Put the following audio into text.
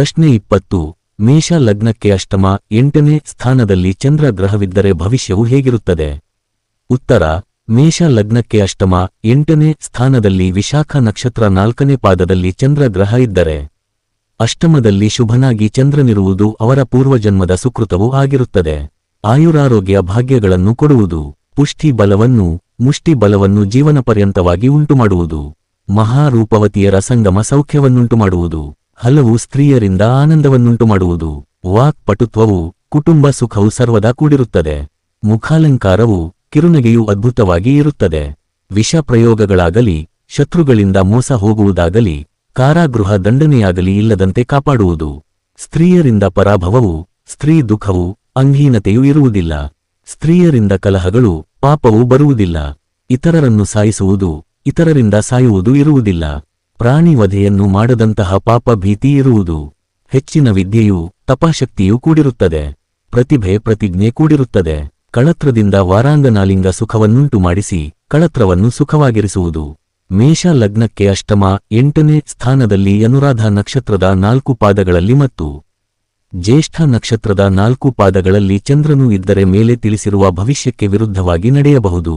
ಪ್ರಶ್ನೆ 20. ಮೇಷ ಲಗ್ನಕ್ಕೆ ಅಷ್ಟಮ 8ನೇ ಸ್ಥಾನದಲ್ಲಿ ಚಂದ್ರ ಗ್ರಹವಿದ್ದರೆ ಭವಿಷ್ಯವು ಹೇಗಿರುತ್ತದೆ? ಉತ್ತರ: ಮೇಷ ಲಗ್ನಕ್ಕೆ ಅಷ್ಟಮ 8ನೇ ಸ್ಥಾನದಲ್ಲಿ ವಿಶಾಖ ನಕ್ಷತ್ರ 4ನೇ ಪಾದದಲ್ಲಿ ಚಂದ್ರ ಗ್ರಹ ಇದ್ದರೆ ಅಷ್ಟಮದಲ್ಲಿ ಶುಭನಾಗಿ ಚಂದ್ರನಿರುವುದು ಅವರ ಪೂರ್ವಜನ್ಮದ ಸುಕೃತವೂ ಆಗಿರುತ್ತದೆ. ಆಯುರಾರೋಗ್ಯ ಭಾಗ್ಯಗಳನ್ನು ಕೊಡುವುದು. ಪುಷ್ಟಿ ಬಲವನ್ನು ಮುಷ್ಟಿ ಬಲವನ್ನು ಜೀವನಪರ್ಯಂತವಾಗಿ ಉಂಟುಮಾಡುವುದು. ಮಹಾರೂಪವತಿಯರ ಸಂಗಮ ಸೌಖ್ಯವನ್ನುಂಟುಮಾಡುವುದು. ಹಲವು ಸ್ತ್ರೀಯರಿಂದ ಆನಂದವನ್ನುಂಟುಮಾಡುವುದು. ವಾಕ್ ಪಟುತ್ವವು ಕುಟುಂಬ ಸುಖವು ಸರ್ವದಾ ಕೂಡಿರುತ್ತದೆ. ಮುಖಾಲಂಕಾರವು ಕಿರುನಗೆಯೂ ಅದ್ಭುತವಾಗಿ ಇರುತ್ತದೆ. ವಿಷ ಪ್ರಯೋಗಗಳಾಗಲಿ ಶತ್ರುಗಳಿಂದ ಮೋಸ ಹೋಗುವುದಾಗಲಿ ಕಾರಾಗೃಹ ದಂಡನೆಯಾಗಲಿ ಇಲ್ಲದಂತೆ ಕಾಪಾಡುವುದು. ಸ್ತ್ರೀಯರಿಂದ ಪರಾಭವವು ಸ್ತ್ರೀ ದುಃಖವು ಅಂಗೀನತೆಯೂ ಇರುವುದಿಲ್ಲ. ಸ್ತ್ರೀಯರಿಂದ ಕಲಹಗಳು ಪಾಪವೂ ಬರುವುದಿಲ್ಲ. ಇತರರನ್ನು ಸಾಯಿಸುವುದು ಇತರರಿಂದ ಸಾಯುವುದು ಇರುವುದಿಲ್ಲ. ಪ್ರಾಣಿ ವಧೆಯನ್ನು ಮಾಡದಂತಹ ಪಾಪ ಭೀತಿ ಇರುವುದು. ಹೆಚ್ಚಿನ ವಿದ್ಯೆಯೂ ತಪಶಕ್ತಿಯೂ ಕೂಡಿರುತ್ತದೆ. ಪ್ರತಿಭೆ ಪ್ರತಿಜ್ಞೆ ಕೂಡಿರುತ್ತದೆ. ಕಳತ್ರದಿಂದ ವಾರಾಂಗನಾಲಿಂಗ ಸುಖವನ್ನುಂಟು ಮಾಡಿಸಿ ಕಳತ್ರವನ್ನು ಸುಖವಾಗಿರಿಸುವುದು. ಮೇಷ ಲಗ್ನಕ್ಕೆ ಅಷ್ಟಮ 8ನೇ ಸ್ಥಾನದಲ್ಲಿ ಅನುರಾಧ ನಕ್ಷತ್ರದ 4 ಪಾದಗಳಲ್ಲಿ ಮತ್ತು ಜ್ಯೇಷ್ಠ ನಕ್ಷತ್ರದ 4 ಪಾದಗಳಲ್ಲಿ ಚಂದ್ರನು ಇದ್ದರೆ ಮೇಲೆ ತಿಳಿಸಿರುವ ಭವಿಷ್ಯಕ್ಕೆ ವಿರುದ್ಧವಾಗಿ ನಡೆಯಬಹುದು.